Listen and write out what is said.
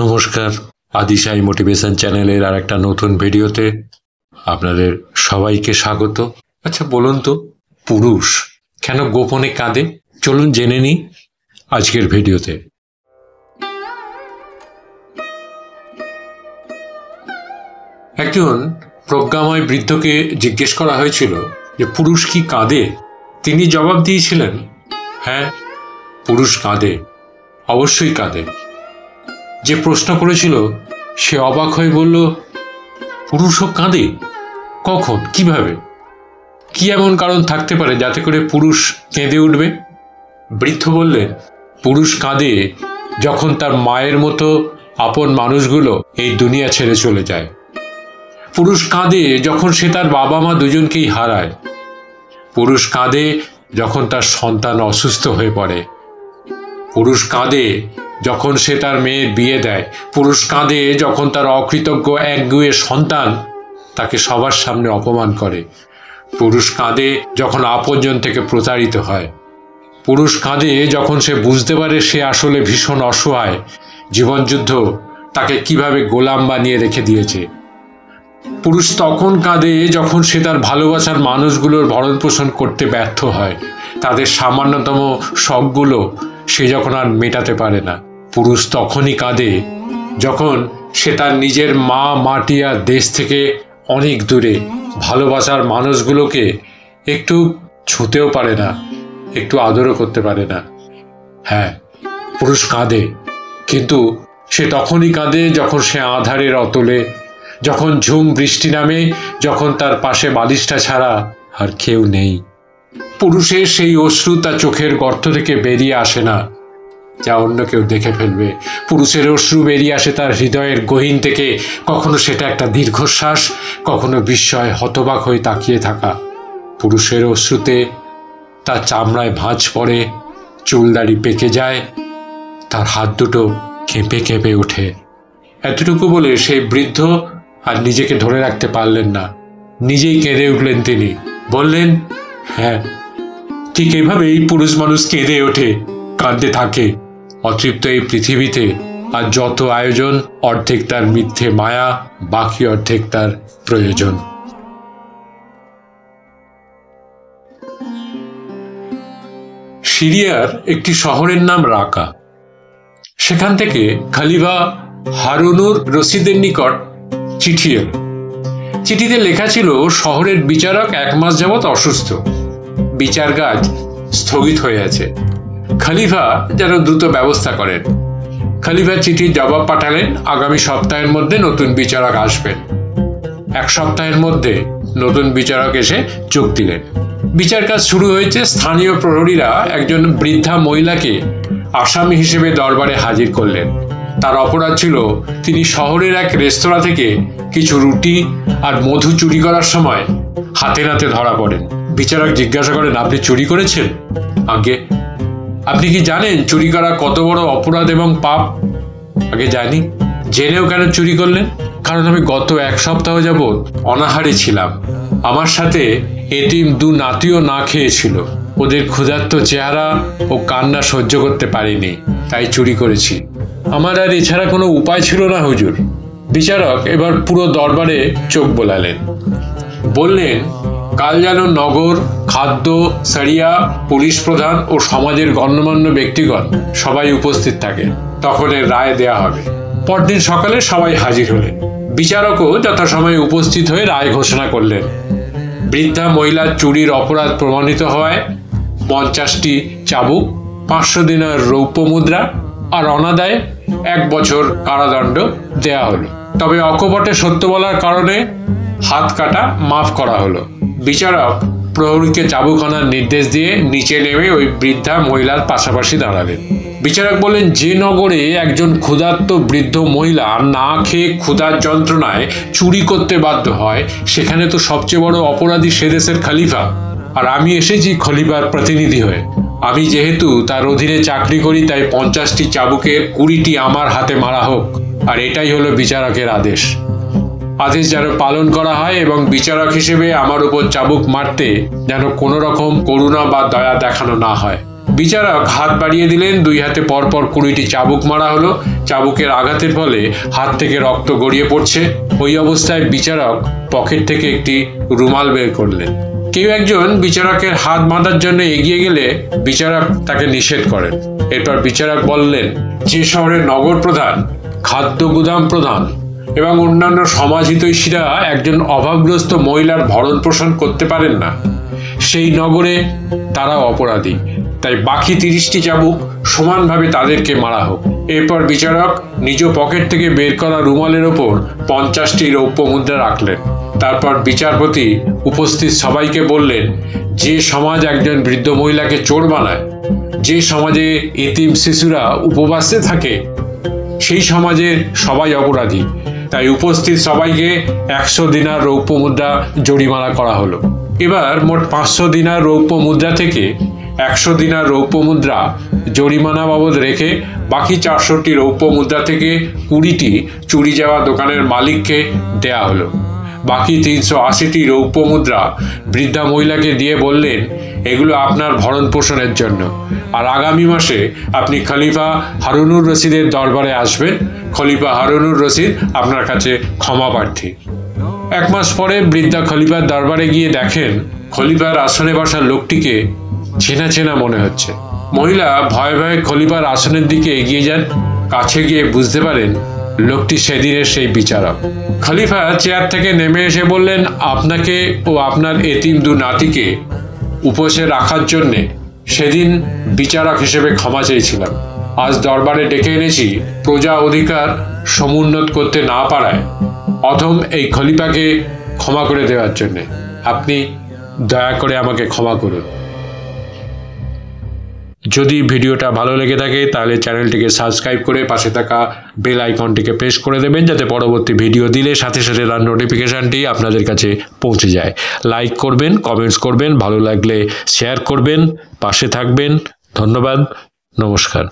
নমস্কার, আদিশাই মোটিভেশন চ্যানেলের আর একটা নতুন ভিডিওতে আপনাদের সবাইকে স্বাগত। আচ্ছা বলুন তো, পুরুষ কেন গোপনে কাঁদে? চলুন জেনে নিই আজকের ভিডিওতে। একজন প্রজ্ঞাময় বৃদ্ধকে জিজ্ঞেস করা হয়েছিল যে পুরুষ কি কাঁদে? তিনি জবাব দিয়েছিলেন, হ্যাঁ, পুরুষ কাঁদে, অবশ্যই কাঁদে। যে প্রশ্ন করেছিল সে অবাক হয়ে বলল, পুরুষও কাঁদে? কখন, কিভাবে, কি এমন কারণ থাকতে পারে যাতে করে পুরুষ কেঁদে উঠবে? বৃদ্ধ বললেন, পুরুষ কাঁদে যখন তার মায়ের মতো আপন মানুষগুলো এই দুনিয়া ছেড়ে চলে যায়। পুরুষ কাঁদে যখন সে তার বাবা মা দুজনকেই হারায়। পুরুষ কাঁদে যখন তার সন্তান অসুস্থ হয়ে পড়ে। পুরুষ কাঁদে যখন সে তার মেয়ের বিয়ে দেয়। পুরুষ কাঁদে যখন তার অকৃতজ্ঞ একগুঁয়ে সন্তান তাকে সবার সামনে অপমান করে। পুরুষ কাঁদে যখন আপনজন থেকে প্রতারিত হয়। পুরুষ কাঁদে যখন সে বুঝতে পারে সে আসলে ভীষণ অসহায়, জীবনযুদ্ধ তাকে কিভাবে গোলাম বানিয়ে রেখে দিয়েছে। পুরুষ তখন কাঁদে যখন সে তার ভালোবাসার মানুষগুলোর ভরণ পোষণ করতে ব্যর্থ হয়। তাদের সামান্যতম শখগুলো সে যখন আর মেটাতে পারে না। পুরুষ তখনই কাঁদে যখন সে তার নিজের মা, মাটি আর দেশ থেকে অনেক দূরে ভালোবাসার মানুষগুলোকে একটু ছুঁতেও পারে না, একটু আদরও করতে পারে না। হ্যাঁ, পুরুষ কাঁদে, কিন্তু সে তখনই কাঁদে যখন সে আঁধারের অতলে, যখন ঝুম বৃষ্টি নামে, যখন তার পাশে বালিশটা ছাড়া আর কেউ নেই। পুরুষের সেই অশ্রু তার চোখের গর্ত থেকে বেরিয়ে আসে না যা অন্য কেউ দেখে ফেলবে। পুরুষের অশ্রু বেরিয়ে আসে তার হৃদয়ের গহীন থেকে। কখনো সেটা একটা দীর্ঘশ্বাস, কখনো বিস্ময় হতবাক হয়ে তাকিয়ে থাকা। পুরুষের অশ্রুতে তার চামড়ায় ভাঁজ পড়ে, চুলদাড়ি পেকে যায়, তার হাত দুটো কেঁপে কেঁপে ওঠে। এতটুকু বলে সেই বৃদ্ধ আর নিজেকে ধরে রাখতে পারলেন না, নিজেই কেঁদে উঠলেন। তিনি বললেন, হ্যাঁ, ঠিক এভাবেই পুরুষ মানুষ কেঁদে ওঠে, কাঁদতে থাকে। অতৃপ্ত এই পৃথিবীতে আর যত আয়োজন, অর্ধেক তার মিথ্যে মায়া, বাকি অর্ধেক তার প্রয়োজন। সিরিয়ার একটি শহরের নাম রাকা। সেখান থেকে খলিফা হারুনুর রশিদের নিকট চিঠি এল। চিঠিতে লেখা ছিল, শহরের বিচারক 1 মাস যাবৎ অসুস্থ, বিচার কাজ স্থগিত হয়ে আছে। খলিফা যেন দ্রুত ব্যবস্থা করেন। খলিফা চিঠির জবাব পাঠালেন, আগামী সপ্তাহের মধ্যে নতুন বিচারক আসবেন। 1 সপ্তাহের মধ্যে নতুন বিচারক এসে যোগ দিলেন। বিচার কাজ শুরু হয়েছে। স্থানীয় প্রহরীরা একজন বৃদ্ধা মহিলাকে আসামি হিসেবে দরবারে হাজির করলেন। তার অপরাধ ছিল, তিনি শহরের এক রেস্তোরাঁ থেকে কিছু রুটি আর মধু চুরি করার সময় হাতে নাতে ধরা পড়েন। বিচারক জিজ্ঞাসা করেন, আপনি চুরি করেছেন? আগে। আপনি কি জানেন চুরি করা কত বড় অপরাধ এবং পাপ? আগে জানি। জেনেও কেন চুরি করলেন? কারণ আমি গত 1 সপ্তাহ যাবৎ অনাহারে ছিলাম। আমার সাথে এতিম 2 নাতিও না খেয়েছিল। ওদের ক্ষুধার্ত চেহারা ও কান্না সহ্য করতে পারিনি, তাই চুরি করেছি। আমার আর এছাড়া কোনো উপায় ছিল না হুজুর। বিচারক এবার পুরো দরবারে চোখ বোলালেন। বললেন, কাল যেন নগর, খাদ্য, সারিয়া, পুলিশ প্রধান ও সমাজের গণ্যমান্য ব্যক্তিগণ সবাই উপস্থিত থাকেন। তখন এর রায় দেয়া হবে। পরদিন সকালে সবাই হাজির হলেন। বিচারকও যথাসময়ে উপস্থিত হয়ে রায় ঘোষণা করলেন। বৃদ্ধা মহিলার চুরির অপরাধ প্রমাণিত হওয়ায় 50টি চাবুক, 500 দিনার রৌপ্য মুদ্রা আর অনাদায়ে 1 বছর কারাদণ্ড দেয়া হলো। তবে অকপটে সত্য বলার কারণে হাত কাটা মাফ করা হলো। বিচারক প্রহরীকে চাবুক আনার নির্দেশ দিয়ে নিচে নেমে ওই বৃদ্ধা মহিলার পাশাপাশি দাঁড়ালেন। বিচারক বলেন, যে নগরে একজন ক্ষুধার্ত বৃদ্ধ মহিলা না খেয়ে ক্ষুধার যন্ত্রণায় চুরি করতে বাধ্য হয়, সেখানে তো সবচেয়ে বড় অপরাধী সে দেশের খলিফা। আর আমি এসেছি খলিফার প্রতিনিধি হয়ে। আমি যেহেতু তার অধীনে চাকরি করি, তাই 50টি চাবুকের 20টি আমার হাতে মারা হোক। আর এটাই হলো বিচারকের আদেশ। আদেশ যেন পালন করা হয় এবং বিচারক হিসেবে আমার উপর চাবুক মারতে যেন কোনো রকম করুণা বা দয়া দেখানো না হয়। বিচারক হাত বাড়িয়ে দিলেন, দুই হাতে পরপর 20টি চাবুক মারা হলো। চাবুকের আঘাতের ফলে হাত থেকে রক্ত গড়িয়ে পড়ছে। ওই অবস্থায় বিচারক পকেট থেকে একটি রুমাল বের করলেন। কেউ একজন বিচারকের হাত বাঁধার জন্য এগিয়ে গেলে বিচারক তাকে নিষেধ করেন। এরপর বিচারক বললেন, যে শহরের নগর প্রধান, খাদ্য গুদাম প্রধান এবং অন্যান্য সমাজহিতৈষীরা একজন অভাবগ্রস্ত মহিলার ভরণ পোষণ করতে পারেন না, সেই নগরে তারা অপরাধী। তাই বাকি 30টি চাবুক সমানভাবে তাদেরকে মারা হোক। এরপর বিচারক নিজ পকেট থেকে বের করা রুমালের ওপর 50টি রৌপ্য মুদ্রা রাখলেন। তারপর বিচারপতি উপস্থিত সবাইকে বললেন, যে সমাজ একজন বৃদ্ধ মহিলাকে চোর বানায়, যে সমাজে এতিম শিশুরা উপবাসে থাকে, সেই সমাজের সবাই অপরাধী। তাই উপস্থিত সবাইকে 100 দিনার রৌপ্য মুদ্রা জরিমানা করা হলো। এবার মোট 500 দিনার রৌপ্য মুদ্রা থেকে 100 দিনার রৌপ্য মুদ্রা জরিমানা বাবদ রেখে বাকি 400টি রৌপ্য মুদ্রা থেকে 20টি চুরি যাওয়া দোকানের মালিককে দেয়া হলো। বাকি 380টি রৌপ্য মুদ্রা বৃদ্ধা মহিলাকে দিয়ে বললেন, এগুলো আপনার ভরণ পোষণের জন্য। আর আগামী মাসে আপনি খলিফা হারুনুর রশিদের দরবারে আসবেন। খলিফা হারুনুর রশিদ আপনার কাছে ক্ষমা প্রার্থী। 1 মাস পরে বৃদ্ধা খলিফার দরবারে গিয়ে দেখেন, খলিফার আসনে বসা লোকটিকে চেনা চেনা মনে হচ্ছে। মহিলা ভয়ে ভয়ে খলিফার আসনের দিকে এগিয়ে যান। কাছে গিয়ে বুঝতে পারেন লোকটি সেদিনের সেই বিচারক। খলিফা চেয়ার থেকে নেমে এসে বললেন, আপনাকে ও আপনার এতিম 2 নাতিকে উপসে রাখার জন্যে সেদিন বিচারক হিসেবে ক্ষমা চেয়েছিলাম। আজ দরবারে ডেকে এনেছি প্রজা অধিকার সমুন্নত করতে না পারায় অধম এই খলিফাকে ক্ষমা করে দেওয়ার জন্যে। আপনি দয়া করে আমাকে ক্ষমা করুন। যদি ভিডিওটা ভালো লেগে থাকে তাহলে চ্যানেলটিকে সাবস্ক্রাইব করে পাশে থাকা বেল আইকনটিকে প্রেস করে দেবেন, যাতে পরবর্তী ভিডিও দিলে সাথে সাথে তার নোটিফিকেশানটি আপনাদের কাছে পৌঁছে যায়। লাইক করবেন, কমেন্টস করবেন, ভালো লাগলে শেয়ার করবেন, পাশে থাকবেন। ধন্যবাদ, নমস্কার।